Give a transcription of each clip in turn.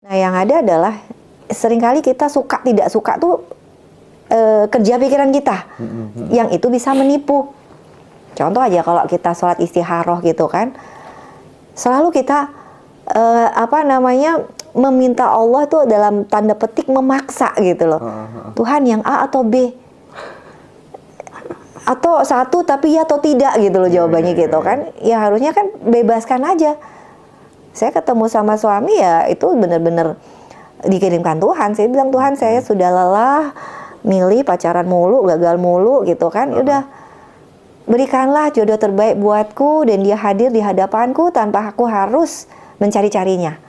Nah, yang ada adalah seringkali kita suka tidak suka tuh kerja pikiran kita, yang itu bisa menipu. Contoh aja kalau kita sholat istikharah gitu kan, selalu kita meminta Allah tuh dalam tanda petik memaksa gitu loh. Tuhan yang A atau B, atau satu tapi ya atau tidak gitu loh jawabannya gitu kan. Ya harusnya kan bebaskan aja. Saya ketemu sama suami ya itu bener-bener dikirimkan Tuhan. Saya bilang, Tuhan saya sudah lelah milih pacaran mulu, gagal mulu gitu kan. Udah berikanlah jodoh terbaik buatku dan dia hadir di hadapanku tanpa aku harus mencari-carinya.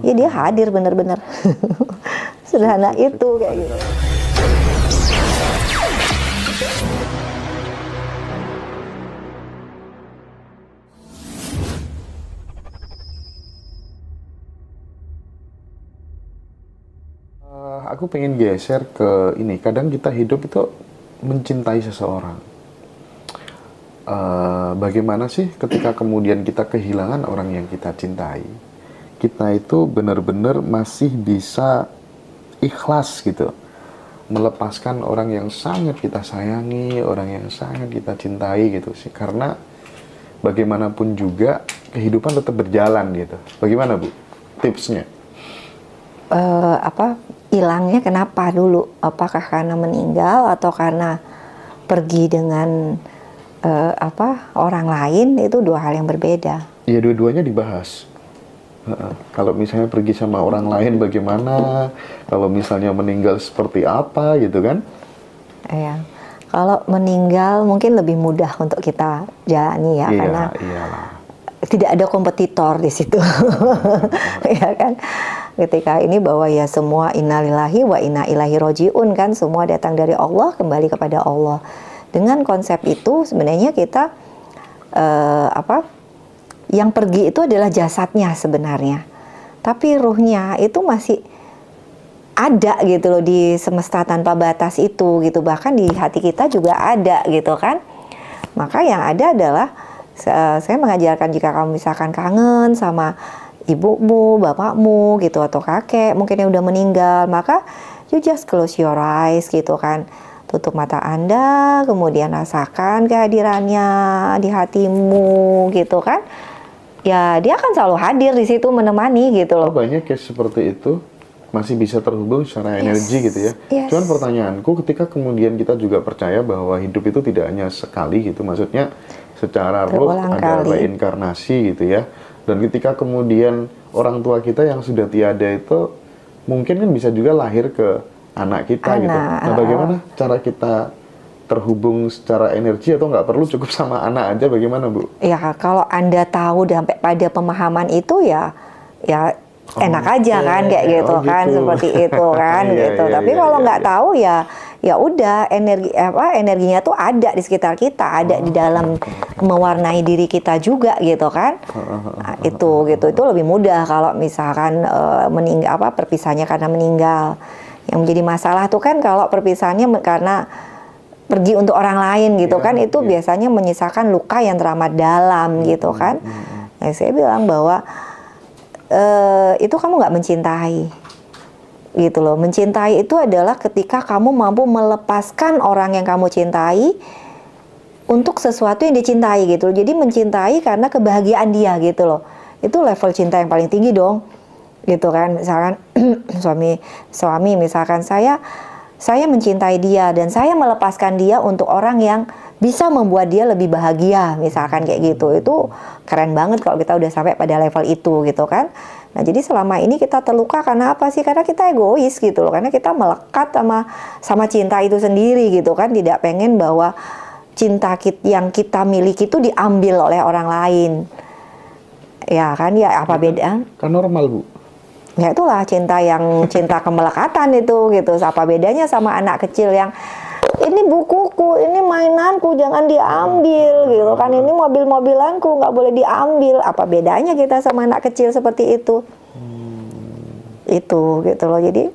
Ya dia hadir bener-bener. Sederhana itu kayak gitu. Aku pengen geser ke ini. Kadang kita hidup itu mencintai seseorang. Bagaimana sih ketika kemudian kita kehilangan orang yang kita cintai, kita itu benar-benar masih bisa ikhlas gitu, melepaskan orang yang sangat kita sayangi, orang yang sangat kita cintai gitu sih. Karena bagaimanapun juga kehidupan tetap berjalan gitu. Bagaimana Bu tipsnya? Hilangnya kenapa dulu? Apakah karena meninggal atau karena pergi dengan orang lain? Itu dua hal yang berbeda. Iya, dua-duanya dibahas. Kalau misalnya pergi sama orang lain bagaimana? Kalau misalnya meninggal seperti apa gitu kan? Iya. Kalau meninggal mungkin lebih mudah untuk kita jalani ya, iya, karena iyalah. Tidak ada kompetitor di situ. Ya kan? Ketika ini bahwa ya semua innalillahi wa inna ilaihi rojiun kan, semua datang dari Allah, kembali kepada Allah. Dengan konsep itu sebenarnya kita yang pergi itu adalah jasadnya sebenarnya, tapi ruhnya itu masih ada gitu loh di semesta tanpa batas itu gitu, bahkan di hati kita juga ada gitu kan. Maka yang ada adalah saya mengajarkan jika kamu misalkan kangen sama ibumu, bapakmu gitu, atau kakek mungkin yang udah meninggal, maka you just close your eyes gitu kan, tutup mata Anda, kemudian rasakan kehadirannya di hatimu gitu kan. Ya dia akan selalu hadir di situ menemani gitu loh. Banyak case seperti itu masih bisa terhubung secara energi gitu ya. Cuman pertanyaanku, ketika kemudian kita juga percaya bahwa hidup itu tidak hanya sekali gitu, maksudnya secara roh ada reinkarnasi gitu ya. Dan ketika kemudian orang tua kita yang sudah tiada itu mungkin kan bisa juga lahir ke anak kita gitu. Nah, bagaimana cara kita terhubung secara energi, atau nggak perlu cukup sama anak aja, bagaimana Bu? Ya kalau Anda tahu sampai pada pemahaman itu ya enak aja kan kayak gitu kan, seperti itu kan gitu. Tapi kalau nggak tahu ya udah, energinya tuh ada di sekitar kita, ada di dalam mewarnai diri kita juga gitu kan. Nah, itu lebih mudah kalau misalkan perpisahannya karena meninggal. Yang menjadi masalah tuh kan kalau perpisahannya karena pergi untuk orang lain gitu kan, itu biasanya menyisakan luka yang teramat dalam gitu kan. Nah, saya bilang bahwa itu kamu nggak mencintai gitu loh. Mencintai itu adalah ketika kamu mampu melepaskan orang yang kamu cintai untuk sesuatu yang dicintai gitu. Jadi mencintai karena kebahagiaan dia gitu loh. Itu level cinta yang paling tinggi dong gitu kan. Misalkan suami misalkan saya mencintai dia dan saya melepaskan dia untuk orang yang bisa membuat dia lebih bahagia, misalkan kayak gitu. Itu keren banget kalau kita udah sampai pada level itu gitu kan. Nah, jadi selama ini kita terluka karena apa sih? Karena kita egois gitu loh. Karena kita melekat sama cinta itu sendiri gitu kan. Tidak pengen bahwa cinta yang kita miliki itu diambil oleh orang lain. Ya kan, ya apa beda? Kan normal Bu. Ya itulah cinta kemelekatan itu gitu. Apa bedanya sama anak kecil yang ini bukuku, ini mainanku, jangan diambil gitu kan, ini mobil-mobilanku, nggak boleh diambil. Apa bedanya kita sama anak kecil seperti itu? Itu gitu loh. Jadi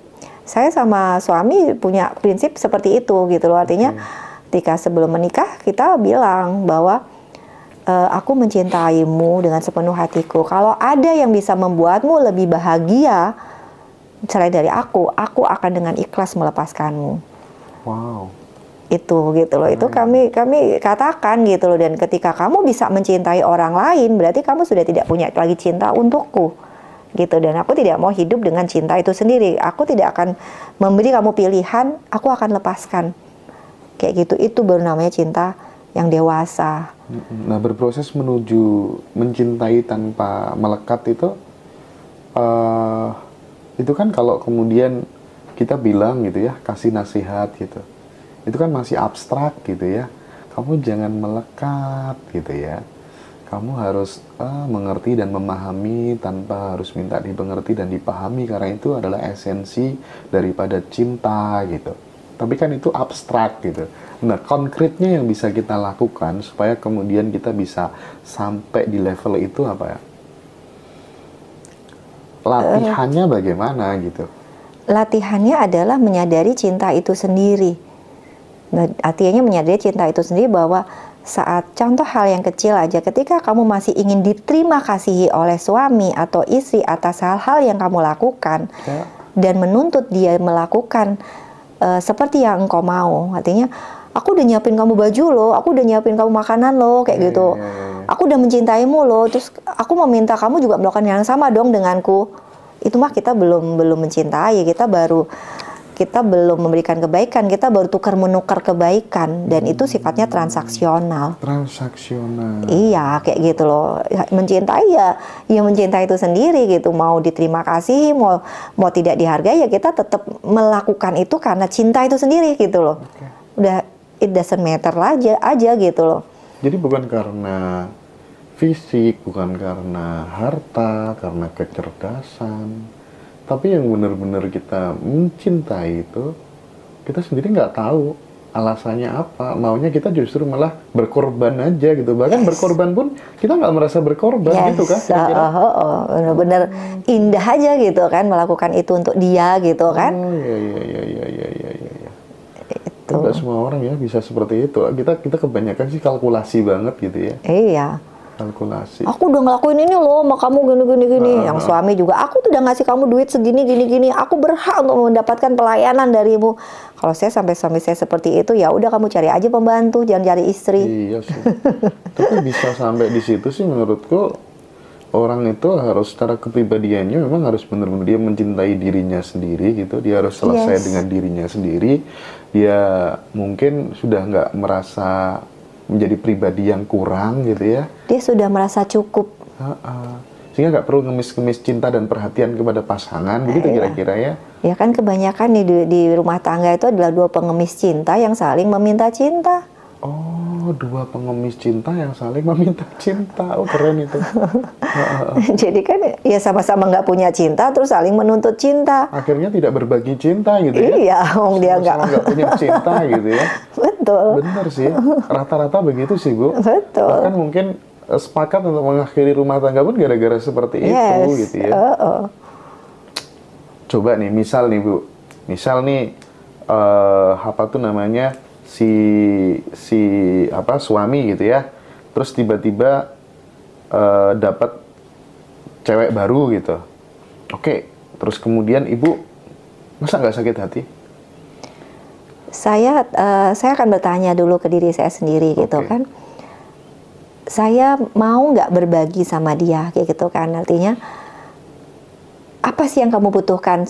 saya sama suami punya prinsip seperti itu gitu loh. Artinya ketika sebelum menikah kita bilang bahwa aku mencintaimu dengan sepenuh hatiku. Kalau ada yang bisa membuatmu lebih bahagia, selain dari aku akan dengan ikhlas melepaskanmu. Wow. Itu gitu loh, itu kami katakan gitu loh. Dan ketika kamu bisa mencintai orang lain, berarti kamu sudah tidak punya lagi cinta untukku gitu. Dan aku tidak mau hidup dengan cinta itu sendiri. Aku tidak akan memberi kamu pilihan, aku akan lepaskan kayak gitu. Itu baru namanya cinta yang dewasa. Nah, berproses menuju mencintai tanpa melekat itu kan kalau kemudian kita bilang gitu ya, kasih nasihat gitu, itu kan masih abstrak gitu ya. Kamu jangan melekat gitu ya. Kamu harus mengerti dan memahami tanpa harus minta dimengerti dan dipahami, karena itu adalah esensi daripada cinta gitu. Tapi kan itu abstrak gitu. Nah, konkretnya yang bisa kita lakukan supaya kemudian kita bisa sampai di level itu apa ya? Latihannya bagaimana gitu? Latihannya adalah menyadari cinta itu sendiri. Nah, artinya menyadari cinta itu sendiri bahwa saat contoh hal yang kecil aja, ketika kamu masih ingin diterima kasihi oleh suami atau istri atas hal-hal yang kamu lakukan dan menuntut dia melakukan seperti yang engkau mau, artinya aku udah nyiapin kamu baju loh, aku udah nyiapin kamu makanan loh, kayak gitu. Aku udah mencintaimu loh, terus aku mau minta kamu juga melakukan yang sama dong denganku. Itu mah kita belum mencintai, kita belum memberikan kebaikan, kita baru tukar-menukar kebaikan, dan itu sifatnya transaksional. Transaksional. Iya, kayak gitu loh. Mencintai ya mencintai itu sendiri gitu. Mau diterima kasih, mau tidak dihargai, ya kita tetap melakukan itu karena cinta itu sendiri gitu loh. Udah, it doesn't matter aja gitu loh. Jadi bukan karena fisik, bukan karena harta, karena kecerdasan, tapi yang benar-benar kita mencintai itu, kita sendiri nggak tahu alasannya apa, maunya kita justru malah berkorban aja gitu. Bahkan berkorban pun kita nggak merasa berkorban gitu kan. Benar-benar indah aja gitu kan melakukan itu untuk dia gitu kan. Iya. Itu nggak semua orang ya bisa seperti itu. Kita kebanyakan sih kalkulasi banget gitu ya. Iya. Kalkulasi. Aku udah ngelakuin ini loh sama kamu gini. Yang suami juga, aku tuh udah ngasih kamu duit segini gini. Aku berhak untuk mendapatkan pelayanan darimu. Kalau saya sampai suami saya seperti itu, ya udah kamu cari aja pembantu, jangan cari istri. Iya sih. Tapi bisa sampai di situ sih menurutku, orang itu harus secara kepribadiannya memang harus benar-benar dia mencintai dirinya sendiri gitu. Dia harus selesai dengan dirinya sendiri. Dia mungkin sudah nggak merasa menjadi pribadi yang kurang gitu ya. Dia sudah merasa cukup. Sehingga nggak perlu ngemis-ngemis cinta dan perhatian kepada pasangan, begitu kira-kira ya. Ya kan kebanyakan di rumah tangga itu adalah dua pengemis cinta yang saling meminta cinta. Oh, dua pengemis cinta yang saling meminta cinta. Oh, keren itu. Jadi kan ya sama-sama nggak punya cinta, terus saling menuntut cinta. Akhirnya tidak berbagi cinta gitu ya. Iya, dia nggak punya cinta gitu ya. Betul. Bener sih, rata-rata begitu sih Bu. Betul. Bahkan mungkin sepakat untuk mengakhiri rumah tangga pun gara-gara seperti itu gitu ya. Coba nih, misal nih Bu, apa tuh namanya, suami gitu ya, terus tiba-tiba dapat cewek baru gitu. Oke, terus kemudian Ibu masa nggak sakit hati? Saya akan bertanya dulu ke diri saya sendiri gitu kan. Saya mau nggak berbagi sama dia kayak gitu kan, artinya apa sih yang kamu butuhkan?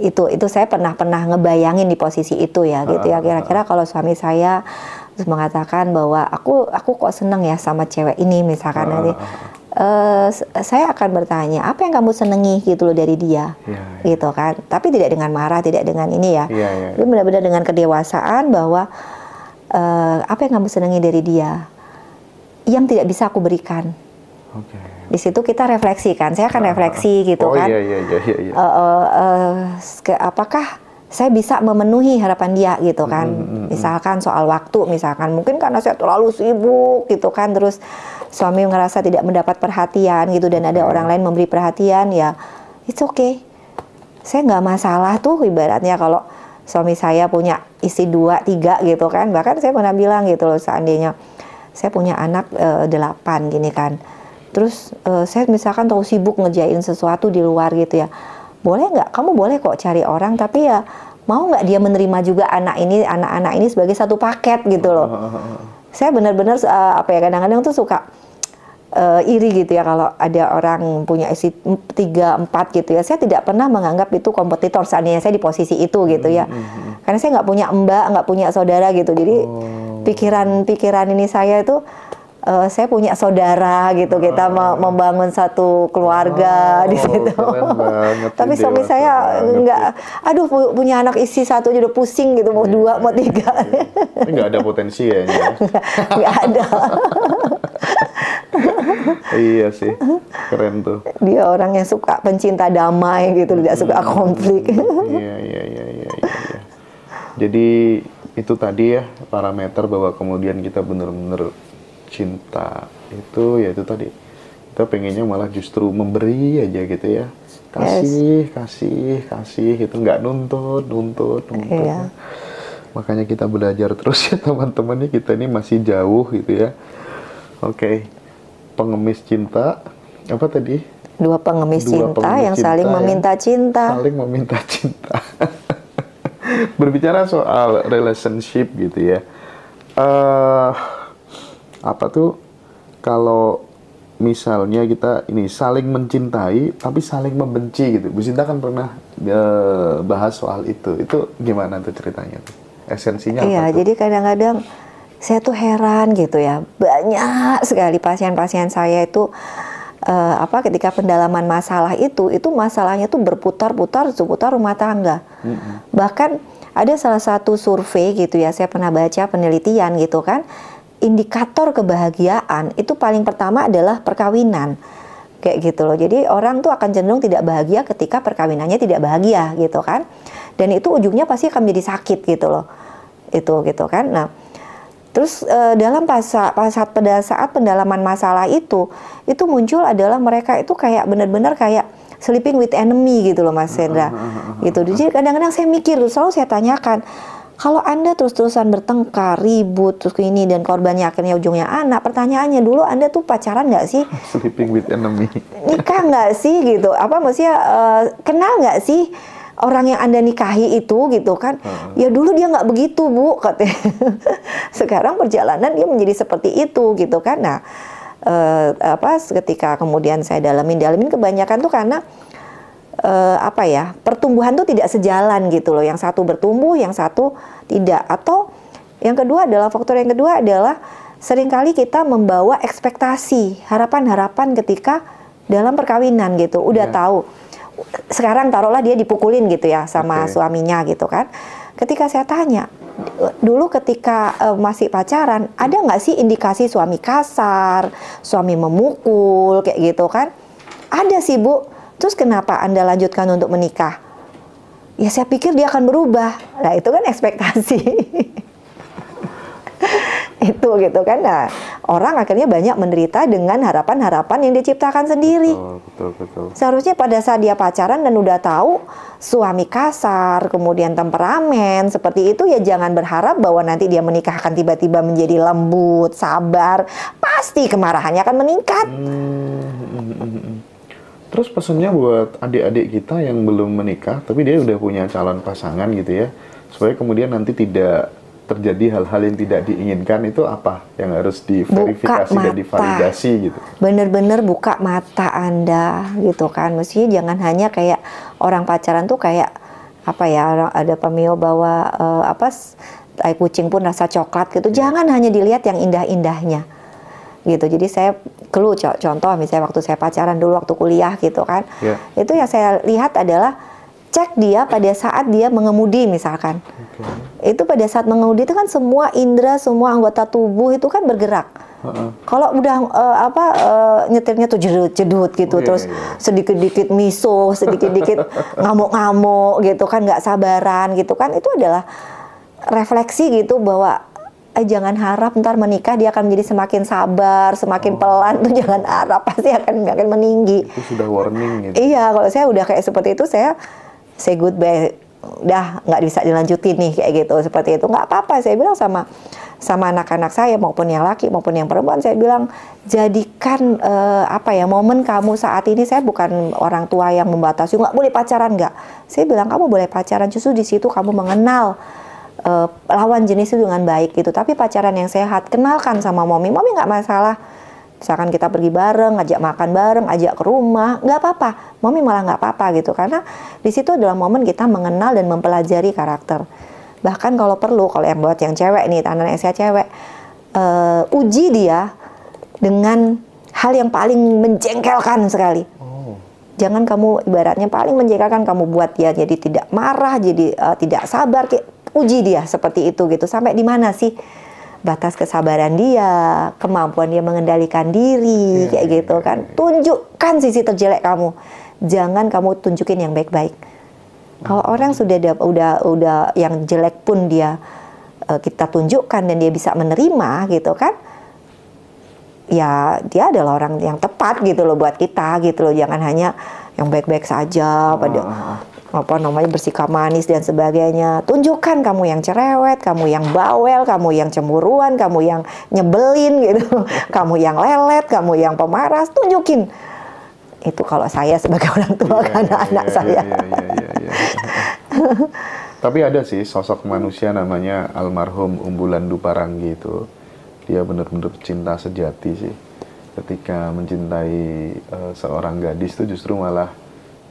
Itu saya pernah ngebayangin di posisi itu ya gitu ya. Kira-kira kalau suami saya terus mengatakan bahwa aku kok seneng ya sama cewek ini misalkan, nanti saya akan bertanya apa yang kamu senengi gitu loh dari dia, gitu kan. Tapi tidak dengan marah, tidak dengan ini ya. Tapi benar-benar dengan kedewasaan bahwa apa yang kamu senengi dari dia yang tidak bisa aku berikan. Di situ kita refleksikan, saya akan refleksi gitu kan. Apakah saya bisa memenuhi harapan dia gitu kan. Misalkan soal waktu, misalkan mungkin karena saya terlalu sibuk gitu kan, terus suami ngerasa tidak mendapat perhatian gitu, dan ada orang lain memberi perhatian, ya it's okay. Saya nggak masalah tuh ibaratnya kalau suami saya punya istri 2, 3 gitu kan. Bahkan saya pernah bilang gitu loh, seandainya saya punya anak 8 gini kan. Terus saya misalkan tahu sibuk ngerjain sesuatu di luar gitu ya. boleh nggak, kamu boleh kok cari orang, tapi ya mau nggak dia menerima juga anak-anak ini sebagai satu paket gitu loh. Saya benar-benar apa ya, kadang-kadang tuh suka iri gitu ya kalau ada orang punya istri 3, 4 gitu ya. Saya tidak pernah menganggap itu kompetitor seandainya saya di posisi itu gitu ya. Karena saya nggak punya mbak, nggak punya saudara gitu. Jadi pikiran ini saya itu saya punya saudara gitu, kita membangun satu keluarga di situ. Tapi suami saya nggak, aduh punya anak istri 1 aja udah pusing gitu, mau 2, mau 3. Ini nggak ada potensi ya? Nggak ada. Iya sih, keren tuh. Dia orang yang suka pencinta damai gitu, tidak suka konflik. Iya. Jadi itu tadi ya parameter bahwa kemudian kita benar-benar cinta itu, ya itu tadi kita pengennya malah justru memberi aja gitu ya, kasih gitu, nggak nuntut. Iya. Makanya kita belajar terus ya teman-teman, kita ini masih jauh gitu ya. Oke. Pengemis cinta, apa tadi? Dua pengemis cinta yang saling meminta cinta. Saling meminta cinta. Berbicara soal relationship gitu ya, apa tuh kalau misalnya kita ini saling mencintai tapi saling membenci gitu. Bu Sinta kan pernah bahas soal itu gimana tuh ceritanya tuh? Esensinya apa tuh? Iya, jadi kadang-kadang saya tuh heran gitu ya, banyak sekali pasien-pasien saya itu ketika pendalaman masalah itu masalahnya tuh berputar-putar seputar rumah tangga. Bahkan ada salah satu survei gitu ya, saya pernah baca penelitian gitu kan, indikator kebahagiaan itu paling pertama adalah perkawinan, kayak gitu loh. Jadi orang tuh akan cenderung tidak bahagia ketika perkawinannya tidak bahagia gitu kan, dan itu ujungnya pasti akan menjadi sakit gitu loh, itu gitu kan. Nah, terus pada saat pendalaman masalah itu muncul adalah mereka itu kayak benar-benar kayak sleeping with enemy gitu loh Mas Hendra. Gitu. Jadi kadang-kadang saya mikir, selalu saya tanyakan, kalau Anda terus-terusan bertengkar, ribut, terus ini dan korbannya akhirnya ujungnya anak, pertanyaannya dulu Anda tuh pacaran nggak sih? Sleeping with enemy. Nikah nggak sih gitu? Apa maksudnya kenal nggak sih orang yang Anda nikahi itu gitu kan? Ya dulu dia nggak begitu Bu, katanya. Sekarang perjalanan dia menjadi seperti itu gitu kan. Nah, ketika kemudian saya dalamin kebanyakan tuh karena pertumbuhan tuh tidak sejalan gitu loh. Yang satu bertumbuh, yang satu tidak. Atau yang kedua adalah seringkali kita membawa ekspektasi, harapan-harapan ketika dalam perkawinan gitu. Udah tahu. Sekarang taruhlah dia dipukulin gitu ya sama suaminya gitu kan. Ketika saya tanya, dulu ketika masih pacaran, ada nggak sih indikasi suami kasar, suami memukul kayak gitu kan? Ada sih Bu. Terus kenapa Anda lanjutkan untuk menikah? Ya saya pikir dia akan berubah. Nah itu kan ekspektasi. Itu gitu kan. Nah, orang akhirnya banyak menderita dengan harapan-harapan yang diciptakan sendiri. Betul. Seharusnya pada saat dia pacaran dan udah tahu suami kasar, kemudian temperamen seperti itu, ya jangan berharap bahwa nanti dia menikah akan tiba-tiba menjadi lembut, sabar. Pasti kemarahannya akan meningkat. Terus pesannya buat adik-adik kita yang belum menikah tapi dia udah punya calon pasangan gitu ya, supaya kemudian nanti tidak terjadi hal-hal yang tidak diinginkan, itu apa yang harus diverifikasi dan divalidasi gitu? Bener-bener buka mata Anda gitu kan. Mestinya jangan hanya kayak orang pacaran tuh kayak orang ada pemio bawa tai kucing pun rasa coklat gitu. Jangan hanya dilihat yang indah-indahnya gitu. Jadi saya contoh misalnya waktu saya pacaran dulu waktu kuliah gitu kan. Itu yang saya lihat adalah cek dia pada saat dia mengemudi misalkan. Itu pada saat mengemudi itu kan semua indera, semua anggota tubuh itu kan bergerak. Kalau udah nyetirnya tuh jedut gitu, terus sedikit-dikit miso, sedikit-dikit ngamuk-ngamuk gitu kan, nggak sabaran gitu kan, itu adalah refleksi gitu bahwa jangan harap ntar menikah dia akan menjadi semakin sabar, semakin pelan, tuh jangan harap, pasti akan meninggi. Itu sudah warning gitu. Iya, kalau saya udah kayak seperti itu, saya say goodbye udah nggak bisa dilanjutin nih kayak gitu, seperti itu. Nggak apa-apa, saya bilang sama anak-anak saya, maupun yang laki maupun yang perempuan, saya bilang jadikan momen kamu saat ini. Saya bukan orang tua yang membatasi nggak boleh pacaran, nggak. Saya bilang kamu boleh pacaran, justru di situ kamu mengenal lawan jenis itu dengan baik gitu. Tapi pacaran yang sehat, kenalkan sama mommy nggak masalah. Misalkan kita pergi bareng, ajak makan bareng, ajak ke rumah, nggak apa-apa. Mommy malah nggak apa-apa gitu, karena di situ adalah momen kita mengenal dan mempelajari karakter. Bahkan kalau perlu, kalau yang buat yang cewek nih, anak saya cewek, uji dia dengan hal yang paling menjengkelkan sekali. Jangan kamu ibaratnya paling menjengkelkan, kamu buat dia jadi tidak marah, jadi tidak sabar. Uji dia seperti itu gitu. Sampai di mana sih batas kesabaran dia, kemampuan dia mengendalikan diri, kayak gitu kan. Tunjukkan sisi terjelek kamu. Jangan kamu tunjukin yang baik-baik. Kalau orang sudah yang jelek pun dia kita tunjukkan dan dia bisa menerima gitu kan, ya dia adalah orang yang tepat gitu loh buat kita gitu loh. Jangan hanya yang baik-baik saja pada bersikap manis dan sebagainya. Tunjukkan kamu yang cerewet, kamu yang bawel, kamu yang cemburuan, kamu yang nyebelin gitu, kamu yang lelet, kamu yang pemaras, tunjukin. Itu kalau saya sebagai orang tua anak saya. Tapi ada sih sosok manusia namanya almarhum Umbulan Duparangi itu. Dia benar-benar cinta sejati sih. Ketika mencintai seorang gadis itu justru malah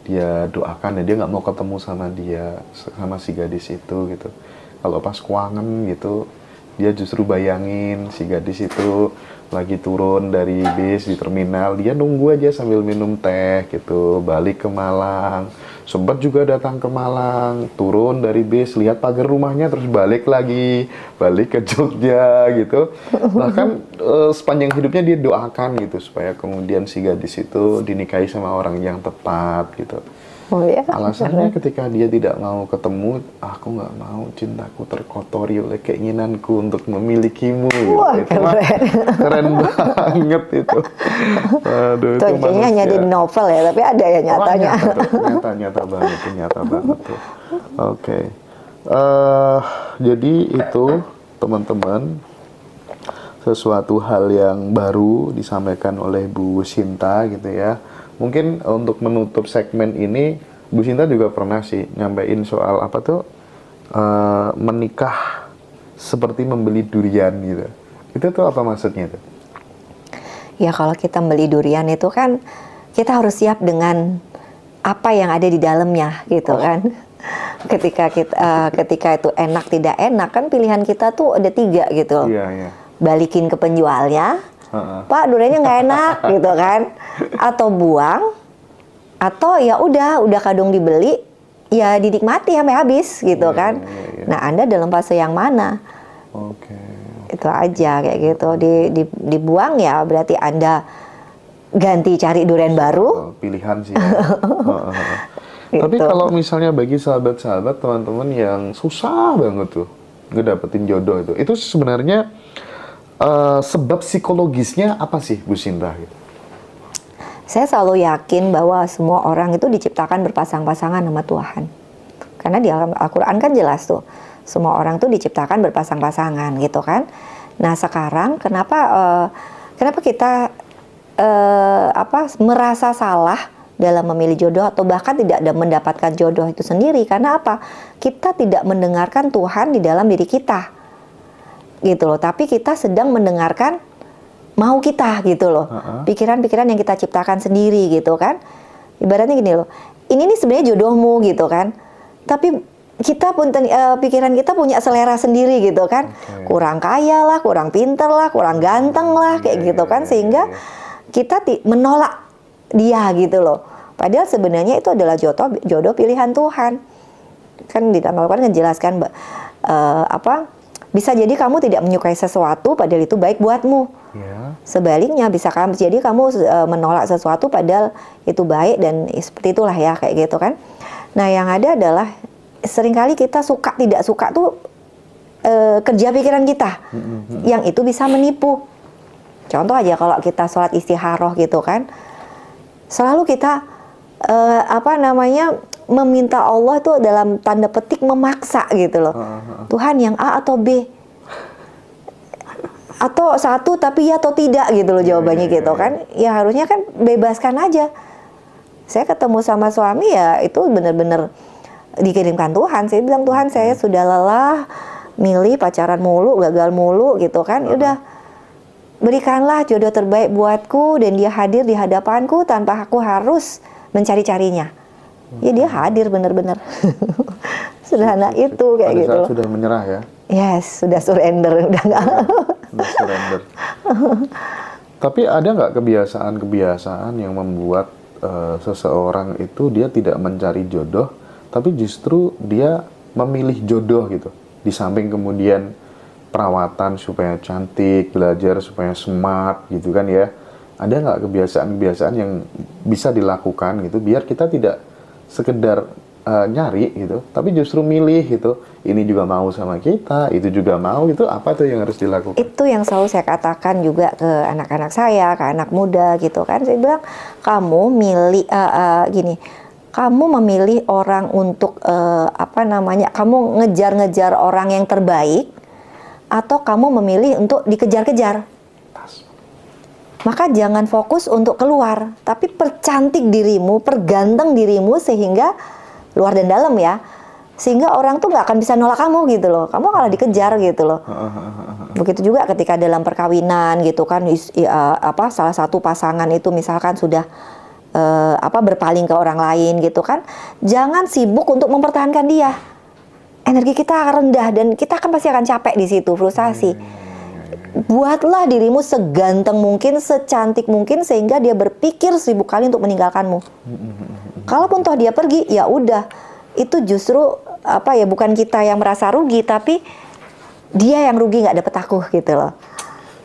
dia doakan dan dia nggak mau ketemu sama si gadis itu gitu. Kalau pas kangen gitu, dia justru bayangin si gadis itu lagi turun dari bis di terminal, dia nunggu aja sambil minum teh gitu, balik ke Malang. Sempat juga datang ke Malang, turun dari bis, lihat pagar rumahnya, terus balik ke Jogja gitu. Bahkan sepanjang hidupnya dia doakan gitu supaya kemudian si gadis itu dinikahi sama orang yang tepat gitu. Oh ya? Alasannya ketika dia tidak mau ketemu, aku nggak mau cintaku terkotori oleh keinginanku untuk memilikimu. Wah, gitu. Keren banget itu. Aduh, itu kayaknya hanya di novel ya, tapi ada ya nyatanya. Nyata banget tuh. Oke. Jadi itu teman-teman, sesuatu hal yang baru disampaikan oleh Bu Sinta gitu ya. Mungkin untuk menutup segmen ini, Bu Sinta juga pernah sih nyampein soal apa tuh, menikah seperti membeli durian gitu. Itu tuh apa maksudnya tuh? Ya kalau kita beli durian itu kan kita harus siap dengan apa yang ada di dalamnya gitu kan. Ketika itu enak tidak enak kan, pilihan kita tuh ada 3 gitu. Iya. Balikin ke penjualnya, Pak duriannya nggak enak gitu kan, atau buang, atau ya udah kadung dibeli ya dinikmati sampai habis gitu kan. Nah Anda dalam fase yang mana? Itu aja kayak gitu. Dibuang ya berarti Anda ganti cari durian baru. Pilihan sih. Gitu. Tapi kalau misalnya bagi sahabat-sahabat teman-teman yang susah banget tuh ngedapetin jodoh itu sebenarnya sebab psikologisnya apa sih Bu Sinta? Saya selalu yakin bahwa semua orang itu diciptakan berpasang-pasangan sama Tuhan. Karena di Al-Quran kan jelas tuh, semua orang tuh diciptakan berpasang-pasangan gitu kan. Nah sekarang kenapa kita merasa salah dalam memilih jodoh atau bahkan tidak mendapatkan jodoh itu sendiri? Karena apa? Kita tidak mendengarkan Tuhan di dalam diri kita. Gitu loh, tapi kita sedang mendengarkan mau kita gitu loh, pikiran-pikiran yang kita ciptakan sendiri gitu kan. Ibaratnya gini loh, ini nih sebenarnya jodohmu gitu kan, tapi kita pun pikiran kita punya selera sendiri gitu kan. Kurang kaya lah, kurang pinter lah, kurang ganteng lah kayak gitu kan, sehingga kita menolak dia gitu loh. Padahal sebenarnya itu adalah jodoh pilihan Tuhan. Kan di dalam Al-Quran menjelaskan bisa jadi kamu tidak menyukai sesuatu padahal itu baik buatmu. Sebaliknya bisa jadi kamu menolak sesuatu padahal itu baik, dan seperti itulah ya kayak gitu kan. Nah yang ada adalah seringkali kita suka tidak suka tuh kerja pikiran kita, yang itu bisa menipu. Contoh aja kalau kita sholat istikharah gitu kan, selalu kita meminta Allah itu dalam tanda petik memaksa gitu loh. Tuhan yang A atau B? Atau satu tapi ya atau tidak gitu loh jawabannya gitu kan. Ya harusnya kan bebaskan aja. Saya ketemu sama suami ya itu benar-benar dikirimkan Tuhan. Saya bilang, Tuhan saya sudah lelah milih pacaran mulu, gagal mulu gitu kan. Udah berikanlah jodoh terbaik buatku dan dia hadir di hadapanku tanpa aku harus mencari-carinya. Ya dia hadir benar-benar. Sederhana itu kayak pada gitu. Saat sudah menyerah ya. Yes, sudah surrender, udah nggak. Sudah surrender. Tapi ada nggak kebiasaan-kebiasaan yang membuat seseorang itu dia tidak mencari jodoh, tapi justru dia memilih jodoh gitu. Di samping kemudian perawatan supaya cantik, belajar supaya smart gitu kan ya. Ada nggak kebiasaan-kebiasaan yang bisa dilakukan gitu biar kita tidak sekedar nyari gitu, tapi justru milih gitu. Ini juga mau sama kita, itu juga mau, itu apa tuh yang harus dilakukan? Itu yang selalu saya katakan juga ke anak-anak saya, ke anak muda gitu kan. Saya bilang, kamu milih gini, kamu memilih orang untuk kamu ngejar-ngejar orang yang terbaik, atau kamu memilih untuk dikejar-kejar. Maka jangan fokus untuk keluar, tapi percantik dirimu, perganteng dirimu sehingga luar dan dalam ya, sehingga orang tuh nggak akan bisa nolak kamu gitu loh. Kamu kalau dikejar gitu loh. Begitu juga ketika dalam perkawinan gitu kan, salah satu pasangan itu misalkan sudah berpaling ke orang lain gitu kan, jangan sibuk untuk mempertahankan dia. Energi kita rendah dan kita kan pasti akan capek di situ, frustasi. Buatlah dirimu seganteng mungkin, secantik mungkin sehingga dia berpikir 1000 kali untuk meninggalkanmu. Kalaupun toh dia pergi, ya udah. Itu justru bukan kita yang merasa rugi, tapi dia yang rugi nggak dapet aku gitu loh.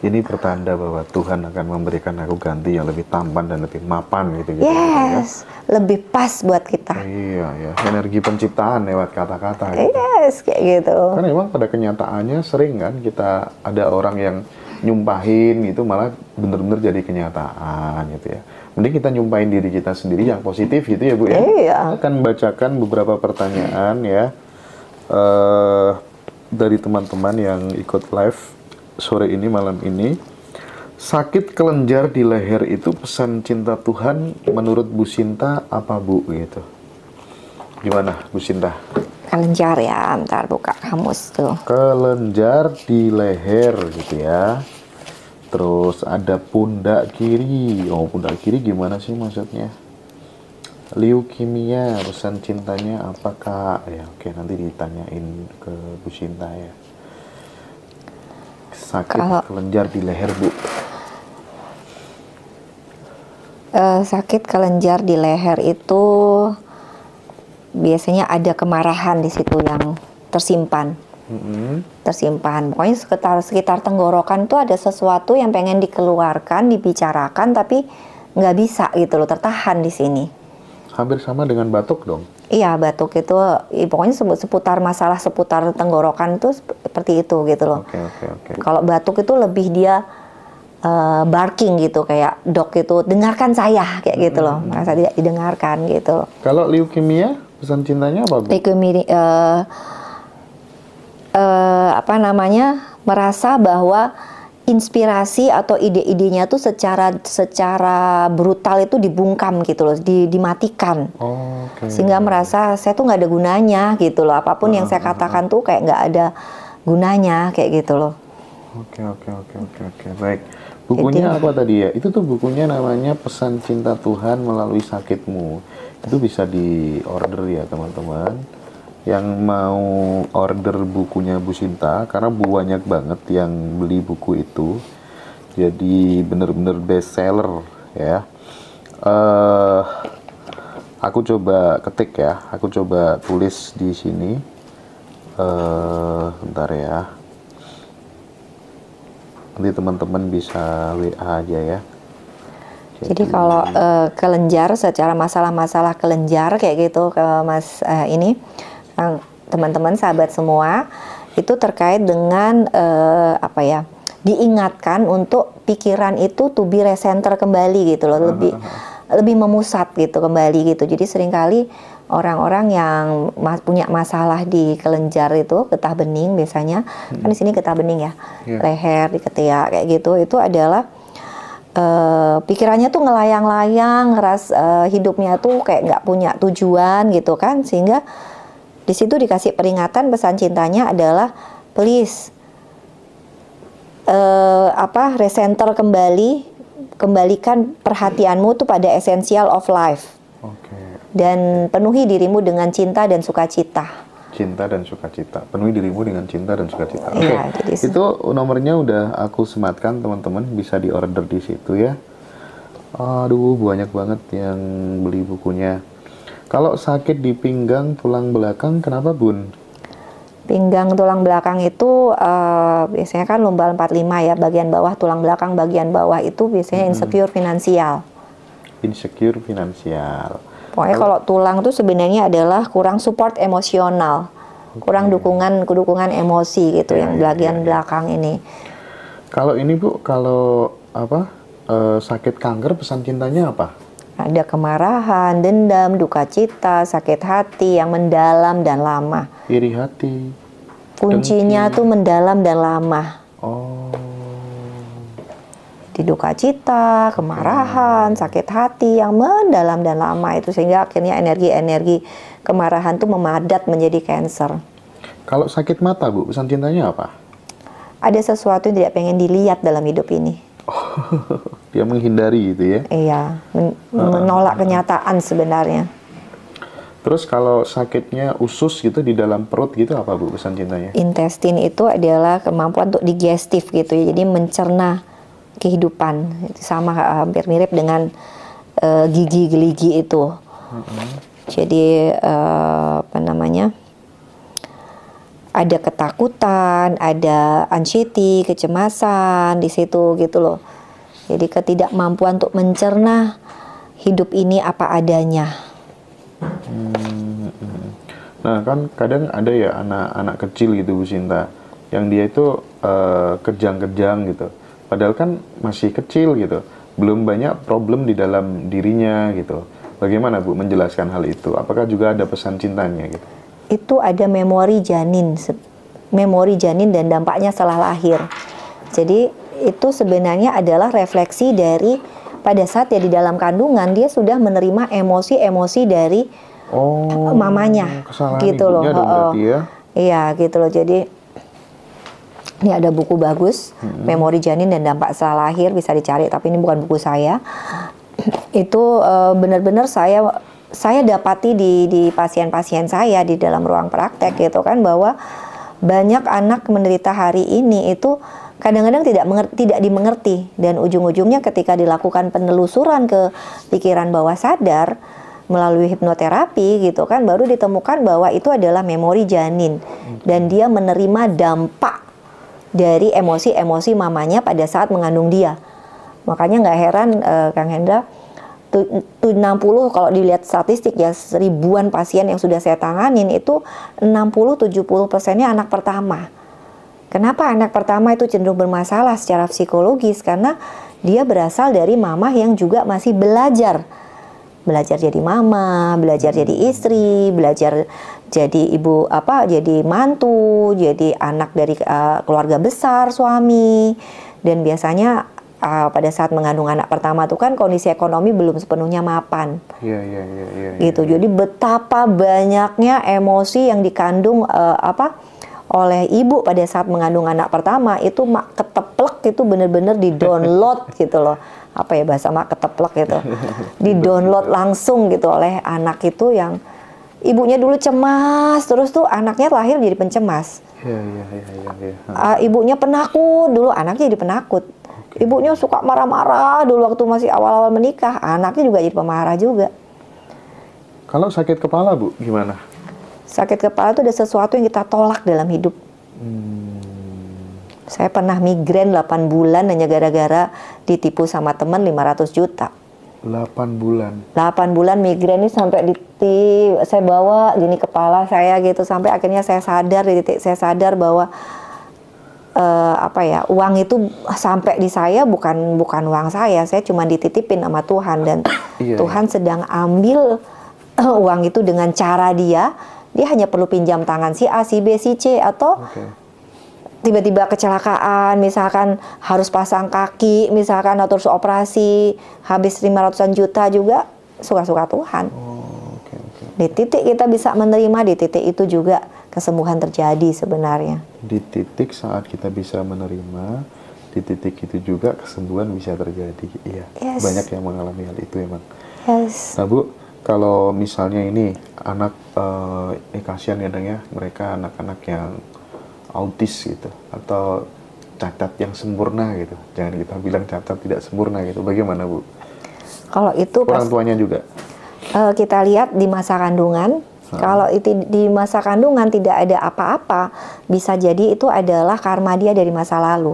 Ini pertanda bahwa Tuhan akan memberikan aku ganti yang lebih tampan dan lebih mapan gitu. Yes, ya? Lebih pas buat kita. Iya ya, energi penciptaan lewat kata-kata. Gitu. Yes, kayak gitu. Karena memang pada kenyataannya sering kan kita ada orang yang nyumpahin gitu malah bener-bener jadi kenyataan gitu ya. Mending kita nyumpahin diri kita sendiri yang positif gitu ya Bu ya. Iya. Akan membacakan beberapa pertanyaan ya dari teman-teman yang ikut live sore ini, malam ini. Sakit kelenjar di leher itu pesan cinta Tuhan menurut Bu Sinta apa Bu gitu? Gimana Bu Sinta? Kelenjar ya, bentar buka kamus tuh. Kelenjar di leher gitu ya. Terus ada pundak kiri. Oh, pundak kiri gimana sih maksudnya? Leukemia, pesan cintanya apa Kak? Ya oke, nanti ditanyain ke Bu Sinta ya. Sakit kelenjar di leher Bu. Sakit kelenjar di leher itu biasanya ada kemarahan di situ yang tersimpan. Tersimpan. Pokoknya sekitar tenggorokan tuh ada sesuatu yang pengen dikeluarkan, dibicarakan, tapi nggak bisa gitu loh, tertahan di sini. Hampir sama dengan batuk dong? Iya, batuk itu pokoknya seputar masalah seputar tenggorokan tuh seperti itu gitu loh. Oke. Kalau batuk itu lebih dia barking gitu, kayak dog itu, dengarkan saya kayak gitu loh, merasa tidak didengarkan gitu loh. Kalau leukemia, pesan cintanya apa Bu? Leukemia merasa bahwa inspirasi atau ide-idenya tuh secara brutal itu dibungkam gitu loh, dimatikan. Sehingga merasa saya tuh nggak ada gunanya gitu loh, apapun yang saya katakan tuh kayak nggak ada gunanya kayak gitu loh. Oke, baik. Bukunya apa tadi ya? Itu tuh bukunya namanya Pesan Cinta Tuhan Melalui Sakitmu. Itu bisa di order ya teman-teman. Yang mau order bukunya Bu Sinta, karena banyak banget yang beli buku itu, jadi bener-bener best seller ya. Aku coba ketik ya, aku coba tulis di sini. Bentar ya, nanti teman-teman bisa WA aja ya. Jadi kalau kelenjar, secara masalah-masalah kelenjar kayak gitu ke Mas ini, teman-teman sahabat semua, itu terkait dengan diingatkan untuk pikiran itu to be recenter kembali gitu loh, lebih memusat gitu kembali gitu. Jadi seringkali orang-orang yang punya masalah di kelenjar itu, getah bening biasanya, kan di sini getah bening ya, leher, di ketiak kayak gitu, itu adalah pikirannya tuh ngelayang-layang, hidupnya tuh kayak nggak punya tujuan gitu kan, sehingga di situ dikasih peringatan, pesan cintanya adalah please recenter kembalikan perhatianmu tuh pada essential of life. Dan penuhi dirimu dengan cinta dan sukacita. Cinta dan sukacita. Penuhi dirimu dengan cinta dan sukacita. Iya, itu nomornya udah aku sematkan, teman-teman bisa diorder di situ ya. Aduh, banyak banget yang beli bukunya. Kalau sakit di pinggang tulang belakang, kenapa Bun? Pinggang tulang belakang itu biasanya kan lumbal 45 ya, bagian bawah tulang belakang bagian bawah itu biasanya insecure finansial. Insecure finansial. Pokoknya kalau tulang tuh sebenarnya adalah kurang support emosional, kurang dukungan emosi gitu yang bagian belakang ini. Kalau ini Bu, kalau sakit kanker pesan cintanya apa? Ada kemarahan, dendam, duka cita, sakit hati yang mendalam dan lama. Iri hati. Kuncinya tuh mendalam dan lama. Di duka cita, kemarahan, sakit hati yang mendalam dan lama itu, sehingga akhirnya energi-energi kemarahan tuh memadat menjadi cancer. Kalau sakit mata Bu, pesan cintanya apa? Ada sesuatu yang tidak pengen dilihat dalam hidup ini. Dia menghindari gitu ya? Iya, menolak kenyataan sebenarnya. Terus kalau sakitnya usus gitu di dalam perut gitu apa Bu pesan cintanya? Intestin itu adalah kemampuan untuk digestif gitu ya, jadi mencerna kehidupan. Itu sama, hampir mirip dengan gigi geligi itu. Jadi ada ketakutan, ada anxiety, kecemasan di situ gitu loh. Jadi ketidakmampuan untuk mencerna hidup ini apa adanya. Nah kan kadang ada ya anak-anak kecil gitu Bu Sinta, yang dia itu kejang-kejang gitu. Padahal kan masih kecil gitu, belum banyak problem di dalam dirinya gitu. Bagaimana Bu menjelaskan hal itu? Apakah juga ada pesan cintanya gitu? Itu ada memori janin dan dampaknya setelah lahir. Jadi itu sebenarnya adalah refleksi dari pada saat dia di dalam kandungan, dia sudah menerima emosi-emosi dari mamanya, gitu loh. Ya? Iya, gitu loh. Jadi ini ada buku bagus, Memori Janin dan Dampak Setelah Lahir, bisa dicari, tapi ini bukan buku saya. Itu benar-benar saya dapati di pasien-pasien saya di dalam ruang praktek gitu kan, bahwa banyak anak menderita hari ini itu kadang-kadang tidak dimengerti, dan ujung-ujungnya ketika dilakukan penelusuran ke pikiran bawah sadar melalui hipnoterapi gitu kan, baru ditemukan bahwa itu adalah memori janin, dan dia menerima dampak dari emosi-emosi mamanya pada saat mengandung dia. Makanya nggak heran Kang Hendra, 60 kalau dilihat statistik ya, ribuan pasien yang sudah saya tanganin itu 60-70%-nya anak pertama. Kenapa anak pertama itu cenderung bermasalah secara psikologis? Karena dia berasal dari mama yang juga masih belajar jadi mama, belajar jadi istri, belajar jadi ibu, jadi mantu, jadi anak dari keluarga besar suami. Dan biasanya pada saat mengandung anak pertama tuh kan kondisi ekonomi belum sepenuhnya mapan. Iya. Gitu. Jadi betapa banyaknya emosi yang dikandung oleh ibu pada saat mengandung anak pertama itu keteplek, itu benar-benar di-download gitu loh. Apa ya bahasa keteplek gitu. Di-download langsung gitu oleh anak itu, yang ibunya dulu cemas, terus tuh anaknya lahir jadi pencemas. Iya. Ibunya penakut, dulu anaknya jadi penakut. Ibunya suka marah-marah dulu waktu masih awal-awal menikah, anaknya juga jadi pemarah juga. Kalau sakit kepala Bu, gimana? Sakit kepala itu ada sesuatu yang kita tolak dalam hidup. Saya pernah migrain 8 bulan hanya gara-gara ditipu sama teman 500 juta. 8 bulan? 8 bulan migrain ini sampai saya bawa gini kepala saya gitu, sampai akhirnya saya sadar, di titik saya sadar bahwa uang itu sampai di saya bukan uang saya cuma dititipin sama Tuhan, dan Tuhan sedang ambil uang itu dengan cara dia hanya perlu pinjam tangan si A, si B, si C, atau tiba-tiba kecelakaan, misalkan harus pasang kaki, misalkan atau harus operasi, habis 500-an juta juga, suka-suka Tuhan. Di titik kita bisa menerima, di titik itu juga kesembuhan terjadi sebenarnya. Di titik saat kita bisa menerima, di titik itu juga kesembuhan bisa terjadi. Iya, banyak yang mengalami hal itu emang. Nah Bu, kalau misalnya ini anak, kasihan kadang ya, mereka anak-anak yang autis gitu, atau cacat yang sempurna gitu. Jangan kita bilang cacat tidak sempurna gitu. Bagaimana Bu? Kalau itu orang tuanya juga? Kita lihat di masa kandungan. Kalau itu di masa kandungan tidak ada apa-apa, bisa jadi itu adalah karma dia dari masa lalu.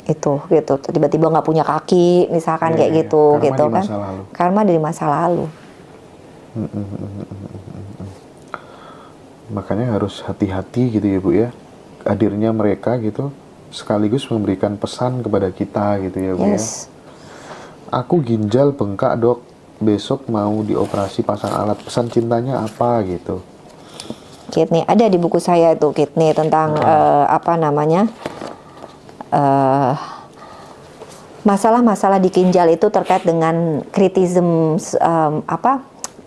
Itu gitu, tiba-tiba nggak punya kaki, misalkan kayak gitu, karma gitu kan? Karma dari masa lalu. Makanya harus hati-hati gitu ya Bu ya, hadirnya mereka gitu, sekaligus memberikan pesan kepada kita gitu ya Bu ya. Aku ginjal bengkak dok, besok mau dioperasi pasang alat, pesan cintanya apa gitu? Kidney, ada di buku saya itu kidney tentang apa namanya, masalah-masalah di ginjal itu terkait dengan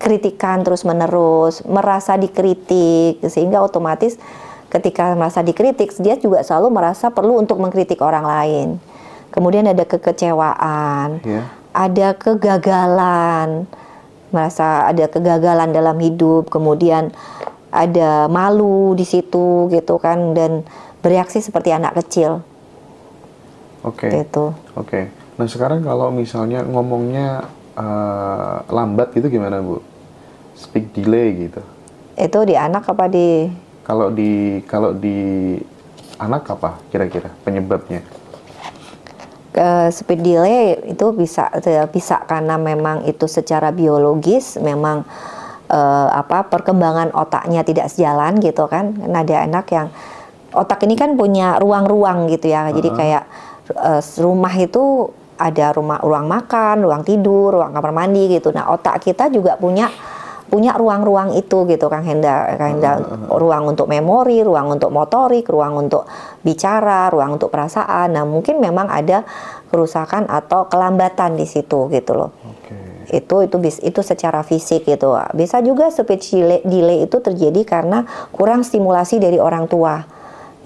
kritikan terus menerus, merasa dikritik, sehingga otomatis ketika merasa dikritik dia juga selalu merasa perlu untuk mengkritik orang lain. Kemudian ada kekecewaan, ada kegagalan, merasa ada kegagalan dalam hidup, kemudian ada malu di situ gitu kan, dan bereaksi seperti anak kecil. Gitu. Nah sekarang kalau misalnya ngomongnya lambat gitu gimana Bu? Speak delay gitu. Itu di anak apa di? Kalau di anak apa kira-kira penyebabnya? Speed delay itu bisa karena memang itu secara biologis memang perkembangan otaknya tidak sejalan gitu kan. Karena ada anak yang otak ini kan punya ruang-ruang gitu ya. Jadi kayak rumah itu ada ruang makan, ruang tidur, ruang kamar mandi gitu. Nah, otak kita juga punya ruang-ruang itu gitu Kang Henda, ruang untuk memori, ruang untuk motorik, ruang untuk bicara, ruang untuk perasaan. Nah, mungkin memang ada kerusakan atau kelambatan di situ gitu loh. Itu secara fisik gitu. Bisa juga speech delay itu terjadi karena kurang stimulasi dari orang tua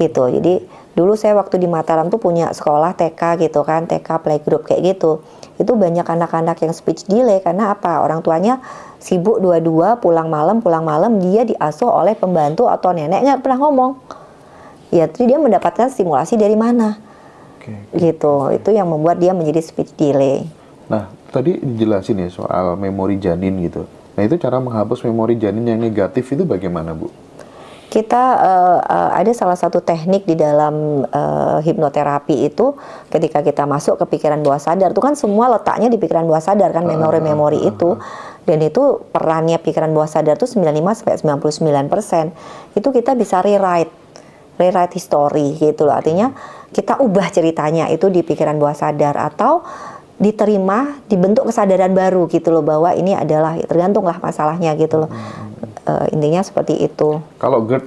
gitu. Jadi dulu saya waktu di Mataram tuh punya sekolah TK gitu kan, TK playgroup kayak gitu. Itu banyak anak-anak yang speech delay karena apa? Orang tuanya sibuk dua-dua, pulang malam dia diasuh oleh pembantu atau nenek, nggak pernah ngomong. Ya, jadi dia mendapatkan stimulasi dari mana? Gitu. Itu yang membuat dia menjadi speech delay. Nah, tadi dijelasin ya soal memori janin gitu. Nah, itu cara menghapus memori janin yang negatif itu bagaimana, Bu? Kita ada salah satu teknik di dalam hipnoterapi itu, ketika kita masuk ke pikiran bawah sadar itu kan semua letaknya di pikiran bawah sadar kan, memori-memori itu, dan itu perannya pikiran bawah sadar itu 95-99%. Itu kita bisa rewrite history gitu loh, artinya kita ubah ceritanya itu di pikiran bawah sadar, atau diterima, dibentuk kesadaran baru gitu loh, bahwa ini adalah, tergantunglah masalahnya gitu loh. Intinya seperti itu. Kalau GERD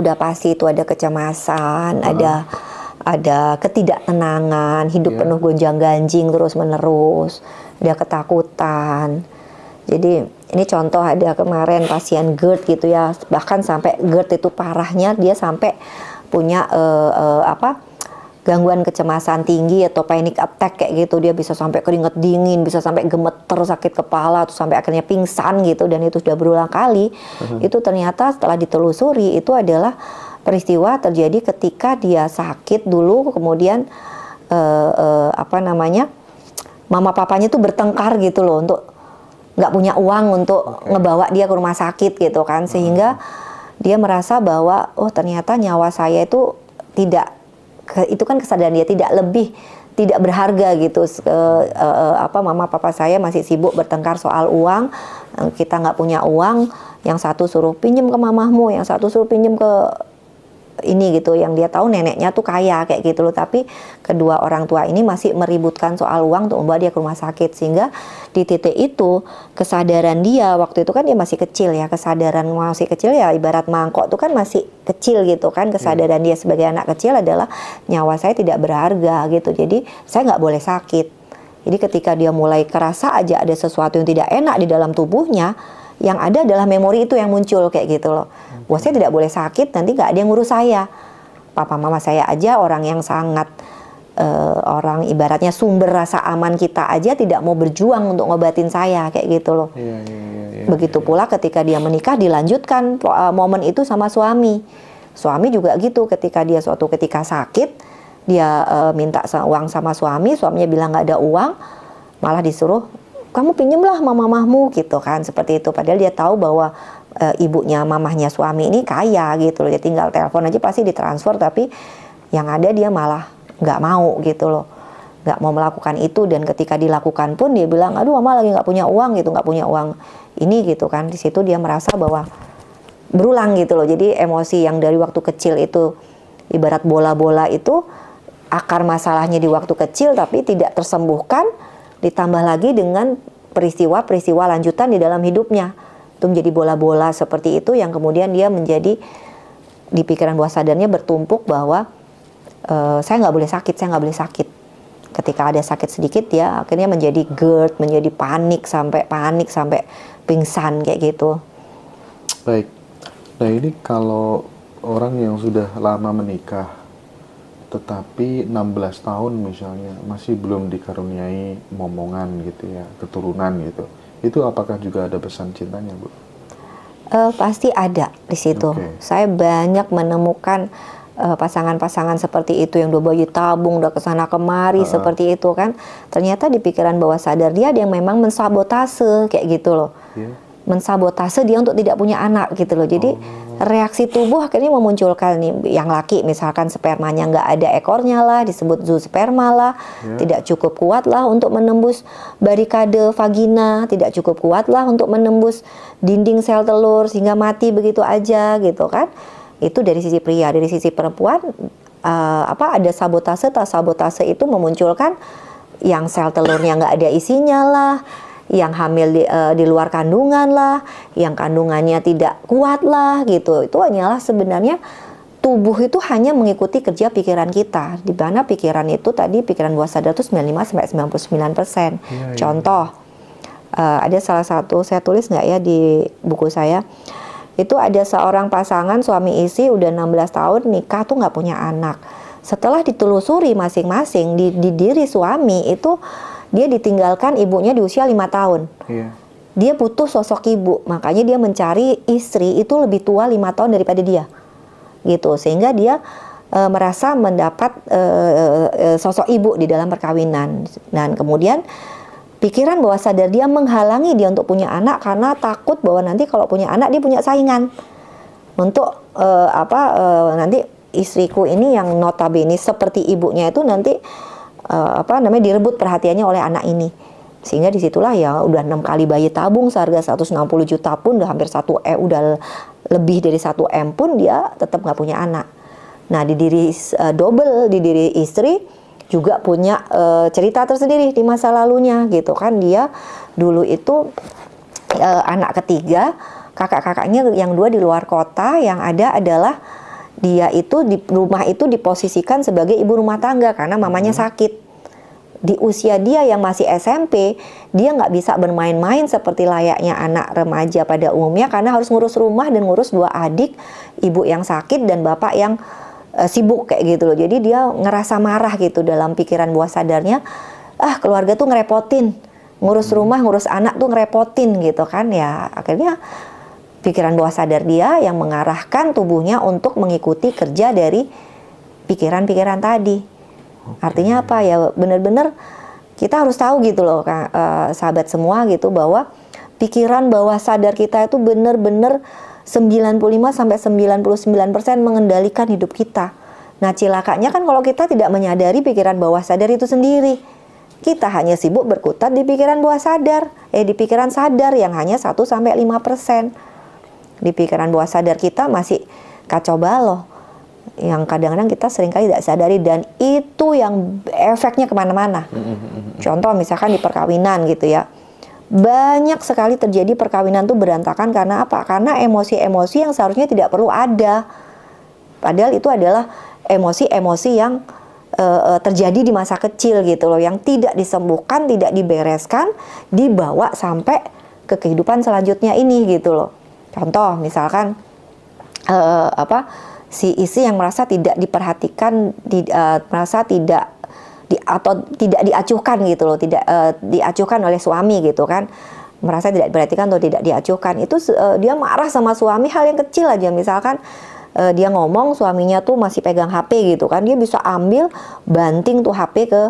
udah pasti itu ada kecemasan, ada ketidaktenangan, hidup penuh gonjang-ganjing terus menerus, ada ketakutan. Jadi ini contoh, ada kemarin pasien GERD gitu ya, bahkan sampai GERD itu parahnya dia sampai punya gangguan kecemasan tinggi atau panic attack kayak gitu. Dia bisa sampai keringet dingin, bisa sampai gemeter, sakit kepala, terus sampai akhirnya pingsan gitu, dan itu sudah berulang kali. Itu ternyata setelah ditelusuri itu adalah peristiwa terjadi ketika dia sakit dulu, kemudian mama papanya tuh bertengkar gitu loh, untuk nggak punya uang untuk ngebawa dia ke rumah sakit gitu kan, sehingga dia merasa bahwa oh ternyata nyawa saya itu tidak, itu kan kesadaran dia tidak berharga gitu. Mama papa saya masih sibuk bertengkar soal uang, kita nggak punya uang, yang satu suruh pinjem ke mamahmu, yang satu suruh pinjem ke ini gitu, yang dia tahu neneknya tuh kaya kayak gitu loh, tapi kedua orang tua ini masih meributkan soal uang untuk membawa dia ke rumah sakit. Sehingga di titik itu kesadaran dia waktu itu kan dia masih kecil ya, kesadaran masih kecil ya, ibarat mangkok tuh kan masih kecil gitu kan, kesadaran dia sebagai anak kecil adalah nyawa saya tidak berharga gitu, jadi saya nggak boleh sakit. Jadi ketika dia mulai kerasa aja ada sesuatu yang tidak enak di dalam tubuhnya, yang ada adalah memori itu yang muncul kayak gitu loh. Wah, saya tidak boleh sakit, nanti nggak ada yang ngurus saya. Papa mama saya aja orang yang sangat orang ibaratnya sumber rasa aman kita aja tidak mau berjuang untuk ngobatin saya kayak gitu loh. Begitu pula ketika dia menikah dilanjutkan momen itu sama suami. Suami juga gitu, ketika dia suatu ketika sakit, dia minta uang sama suami, suaminya bilang nggak ada uang, malah disuruh kamu pinjemlah mamahmu gitu kan, seperti itu. Padahal dia tahu bahwa ibunya mamahnya suami ini kaya gitu loh, dia tinggal telepon aja pasti ditransfer, tapi yang ada dia malah nggak mau gitu loh, nggak mau melakukan itu. Dan ketika dilakukan pun dia bilang, aduh mama lagi nggak punya uang gitu, nggak punya uang ini gitu kan. Di situ dia merasa bahwa berulang gitu loh. Jadi emosi yang dari waktu kecil itu ibarat bola-bola itu, akar masalahnya di waktu kecil tapi tidak tersembuhkan, ditambah lagi dengan peristiwa-peristiwa lanjutan di dalam hidupnya. Itu menjadi bola-bola seperti itu yang kemudian dia menjadi di pikiran bawah sadarnya bertumpuk bahwa saya nggak boleh sakit, saya nggak boleh sakit. Ketika ada sakit sedikit dia akhirnya menjadi GERD, menjadi panik sampai pingsan kayak gitu. Baik. Nah ini kalau orang yang sudah lama menikah tetapi 16 tahun misalnya masih belum dikaruniai momongan gitu ya, keturunan gitu, itu apakah juga ada pesan cintanya, Bu? Pasti ada di situ. Saya banyak menemukan pasangan-pasangan seperti itu yang udah bayi tabung, udah kesana kemari seperti itu kan. Ternyata di pikiran bawah sadar dia ada yang memang mensabotase kayak gitu loh. Mensabotase dia untuk tidak punya anak gitu loh. Jadi reaksi tubuh akhirnya memunculkan nih, yang laki misalkan spermanya nggak ada ekornya lah, disebut zoosperma lah, tidak cukup kuat lah untuk menembus barikade vagina, tidak cukup kuat lah untuk menembus dinding sel telur sehingga mati begitu aja gitu kan. Itu dari sisi pria. Dari sisi perempuan ada sabotase, tak sabotase itu memunculkan yang sel telurnya nggak ada isinya lah, yang hamil di luar kandungan lah, yang kandungannya tidak kuat lah gitu. Itu hanyalah sebenarnya tubuh itu hanya mengikuti kerja pikiran kita, di mana pikiran itu tadi pikiran bawah sadar itu 95-99%. Contoh, ada salah satu saya tulis nggak ya di buku saya, itu ada seorang pasangan suami istri udah 16 tahun nikah tuh nggak punya anak. Setelah ditelusuri masing-masing di diri suami itu, dia ditinggalkan ibunya di usia 5 tahun. Dia butuh sosok ibu, makanya dia mencari istri itu lebih tua 5 tahun daripada dia. Gitu, sehingga dia merasa mendapat sosok ibu di dalam perkawinan. Dan kemudian pikiran bawah sadar dia menghalangi dia untuk punya anak karena takut bahwa nanti kalau punya anak dia punya saingan. Untuk nanti istriku ini yang notabene seperti ibunya itu nanti direbut perhatiannya oleh anak ini. Sehingga disitulah ya udah 6 kali bayi tabung seharga 160 juta pun udah hampir udah lebih dari 1 M pun dia tetap nggak punya anak. Nah di diri di diri istri juga punya cerita tersendiri di masa lalunya gitu kan. Dia dulu itu anak ketiga, kakak-kakaknya yang 2 di luar kota, yang ada adalah dia itu di rumah itu diposisikan sebagai ibu rumah tangga karena mamanya sakit. Di usia dia yang masih SMP, dia nggak bisa bermain-main seperti layaknya anak remaja pada umumnya karena harus ngurus rumah dan ngurus 2 adik, ibu yang sakit dan bapak yang sibuk kayak gitu loh. Jadi dia ngerasa marah gitu dalam pikiran bawah sadarnya, keluarga tuh ngerepotin, ngurus rumah, ngurus anak tuh ngerepotin gitu kan ya. Akhirnya pikiran bawah sadar dia yang mengarahkan tubuhnya untuk mengikuti kerja dari pikiran-pikiran tadi. Artinya apa ya, benar-benar kita harus tahu gitu loh sahabat semua gitu, bahwa pikiran bawah sadar kita itu benar-benar 95-99% mengendalikan hidup kita. Nah cilakanya kan kalau kita tidak menyadari pikiran bawah sadar itu sendiri, kita hanya sibuk berkutat di pikiran bawah sadar, di pikiran sadar yang hanya 1-5%. Di pikiran bawah sadar kita masih kacau balau. yang kadang-kadang kita seringkali tidak sadari, dan itu yang efeknya kemana-mana. Contoh misalkan di perkawinan gitu ya, banyak sekali terjadi perkawinan tuh berantakan karena apa? Karena emosi-emosi yang seharusnya tidak perlu ada, padahal itu adalah emosi-emosi yang terjadi di masa kecil gitu loh, yang tidak disembuhkan, tidak dibereskan, dibawa sampai ke kehidupan selanjutnya ini gitu loh. Contoh misalkan si istri yang merasa tidak diperhatikan, merasa tidak atau tidak diacuhkan gitu loh, tidak diacuhkan oleh suami gitu kan, merasa tidak diperhatikan atau tidak diacuhkan, itu dia marah sama suami hal yang kecil aja, misalkan dia ngomong suaminya tuh masih pegang HP gitu kan, dia bisa ambil banting tuh HP ke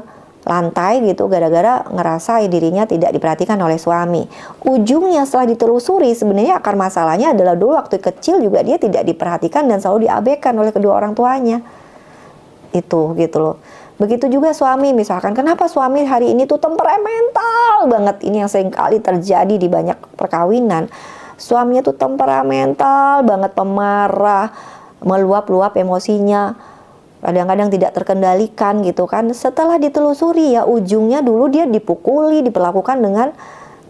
lantai gitu gara-gara ngerasa dirinya tidak diperhatikan oleh suami. Ujungnya setelah ditelusuri sebenarnya akar masalahnya adalah dulu waktu kecil juga dia tidak diperhatikan dan selalu diabaikan oleh kedua orang tuanya. Itu gitu loh. Begitu juga suami, misalkan kenapa suami hari ini tuh temperamental banget. Ini yang sering kali terjadi di banyak perkawinan. Suaminya tuh temperamental banget, pemarah, meluap-luap emosinya, kadang-kadang tidak terkendalikan gitu kan. Setelah ditelusuri ya ujungnya dulu dia dipukuli, diperlakukan dengan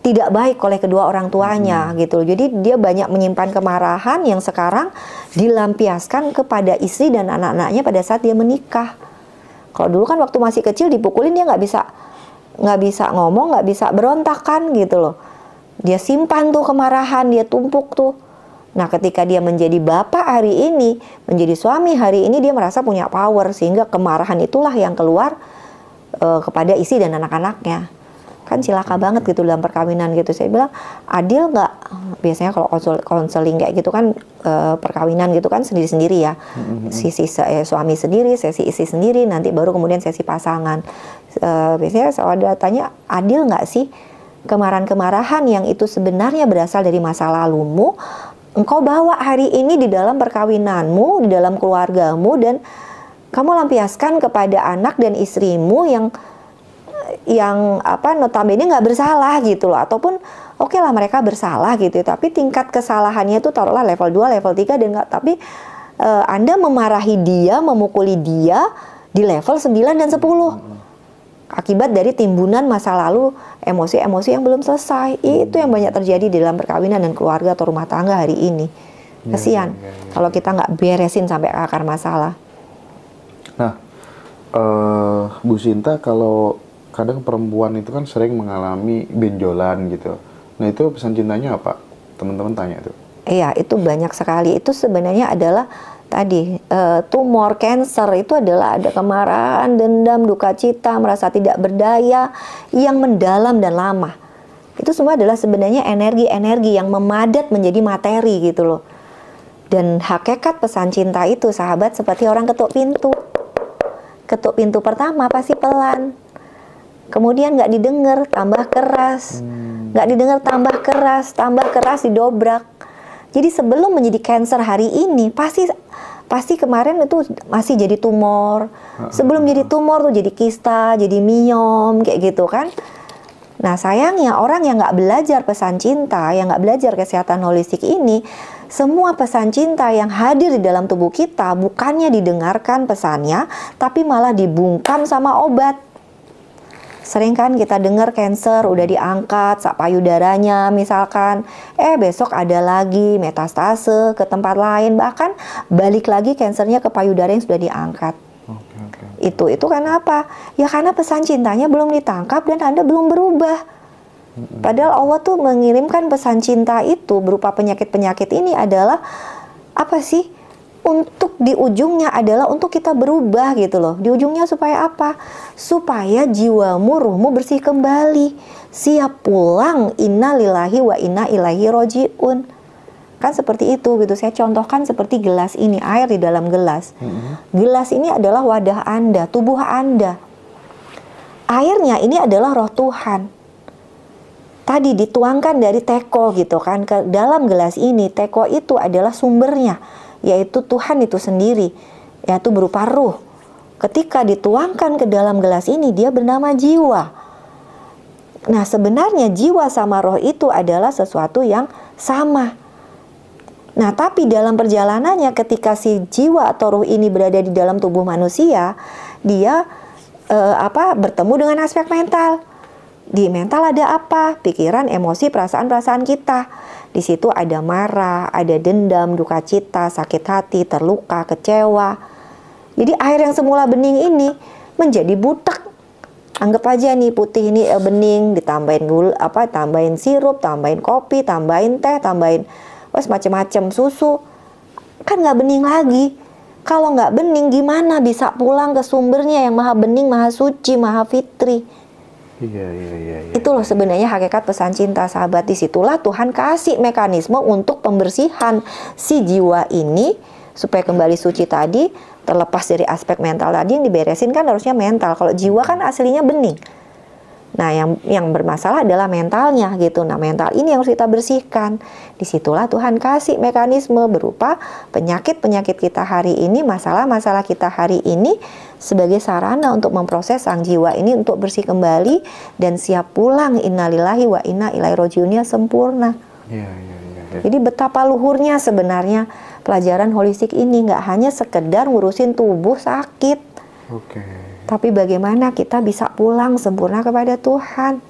tidak baik oleh kedua orang tuanya gitu. Jadi dia banyak menyimpan kemarahan yang sekarang dilampiaskan kepada istri dan anak-anaknya pada saat dia menikah. Kalau dulu kan waktu masih kecil dipukulin dia nggak bisa ngomong, nggak bisa berontak kan gitu loh. Dia simpan tuh kemarahan, dia tumpuk tuh. Nah, ketika dia menjadi bapak hari ini, menjadi suami hari ini, dia merasa punya power, sehingga kemarahan itulah yang keluar kepada istri dan anak-anaknya. Kan cilaka banget gitu dalam perkawinan gitu. Saya bilang, adil nggak? Biasanya kalau konseling kayak gitu kan, perkawinan gitu kan sendiri-sendiri ya. Sisi suami sendiri, sesi istri sendiri, nanti baru kemudian sesi pasangan. Biasanya kalau ada tanya, adil nggak sih kemarahan-kemarahan yang itu sebenarnya berasal dari masa lalumu, engkau bawa hari ini di dalam perkawinanmu, di dalam keluargamu, dan kamu lampiaskan kepada anak dan istrimu yang notabene nggak bersalah gitu loh, ataupun oke lah mereka bersalah gitu, tapi tingkat kesalahannya itu taruhlah level 2, level 3 dan nggak, tapi Anda memarahi dia, memukuli dia di level 9 dan 10 akibat dari timbunan masa lalu, emosi-emosi yang belum selesai. Itu yang banyak terjadi di dalam perkawinan dan keluarga atau rumah tangga hari ini. Kasihan kalau kita nggak beresin sampai ke akar masalah. Nah, Bu Sinta, kalau kadang perempuan itu kan sering mengalami benjolan gitu. Nah, itu pesan cintanya apa? Teman-teman tanya tuh. Iya, itu banyak sekali. Itu sebenarnya adalah tadi tumor cancer itu adalah ada kemarahan, dendam, duka cita, merasa tidak berdaya yang mendalam dan lama. Itu semua adalah sebenarnya energi-energi yang memadat menjadi materi gitu loh. Dan hakikat pesan cinta itu, sahabat, seperti orang ketuk pintu. Ketuk pintu pertama pasti pelan, kemudian nggak didengar, tambah keras, nggak didengar, tambah keras didobrak. Jadi sebelum menjadi cancer hari ini, pasti kemarin itu masih jadi tumor. Sebelum jadi tumor tuh jadi kista, jadi miom, kayak gitu kan. Nah sayangnya orang yang nggak belajar pesan cinta, yang nggak belajar kesehatan holistik ini, semua pesan cinta yang hadir di dalam tubuh kita bukannya didengarkan pesannya, tapi malah dibungkam sama obat. Sering kan kita dengar cancer udah diangkat sak payudaranya misalkan, besok ada lagi metastase ke tempat lain, bahkan balik lagi cancernya ke payudara yang sudah diangkat. Itu karena apa? Ya karena pesan cintanya belum ditangkap dan Anda belum berubah. Padahal Allah tuh mengirimkan pesan cinta itu berupa penyakit-penyakit ini adalah apa sih? Untuk di ujungnya adalah untuk kita berubah gitu loh. Di ujungnya supaya apa? Supaya jiwamu, ruhmu bersih kembali, siap pulang, inna lillahi wa inna ilaihi roji'un. Kan seperti itu gitu. Saya contohkan seperti gelas ini, air di dalam gelas. Gelas ini adalah wadah Anda, tubuh Anda. Airnya ini adalah roh Tuhan. Tadi dituangkan dari teko gitu kan ke dalam gelas ini. Teko itu adalah sumbernya, yaitu Tuhan itu sendiri, yaitu berupa ruh. Ketika dituangkan ke dalam gelas ini, dia bernama jiwa. Nah sebenarnya jiwa sama roh itu adalah sesuatu yang sama. Nah, tapi dalam perjalanannya ketika si jiwa atau ruh ini berada di dalam tubuh manusia, dia bertemu dengan aspek mental. Di mental ada apa? Pikiran, emosi, perasaan-perasaan kita. Di situ ada marah, ada dendam, duka cita, sakit hati, terluka, kecewa. Jadi air yang semula bening ini menjadi butek. Anggap aja nih putih ini bening, ditambahin gula, tambahin sirup, tambahin kopi, tambahin teh, tambahin macam-macam susu, kan nggak bening lagi. Kalau nggak bening, gimana bisa pulang ke sumbernya yang maha bening, maha suci, maha fitri? Iya. Itu loh sebenarnya hakikat pesan cinta, sahabat. Disitulah Tuhan kasih mekanisme untuk pembersihan si jiwa ini supaya kembali suci tadi, terlepas dari aspek mental tadi. Yang diberesin kan harusnya mental. Kalau jiwa kan aslinya bening. Nah, yang bermasalah adalah mentalnya gitu. Nah, mental ini yang harus kita bersihkan. Disitulah Tuhan kasih mekanisme berupa penyakit-penyakit kita hari ini, masalah-masalah kita hari ini sebagai sarana untuk memproses sang jiwa ini untuk bersih kembali dan siap pulang innalillahi wa inna ilaihi rajiunnya sempurna. Iya. Jadi betapa luhurnya sebenarnya pelajaran holistik ini, nggak hanya sekedar ngurusin tubuh sakit. Oke. Tapi bagaimana kita bisa pulang sempurna kepada Tuhan.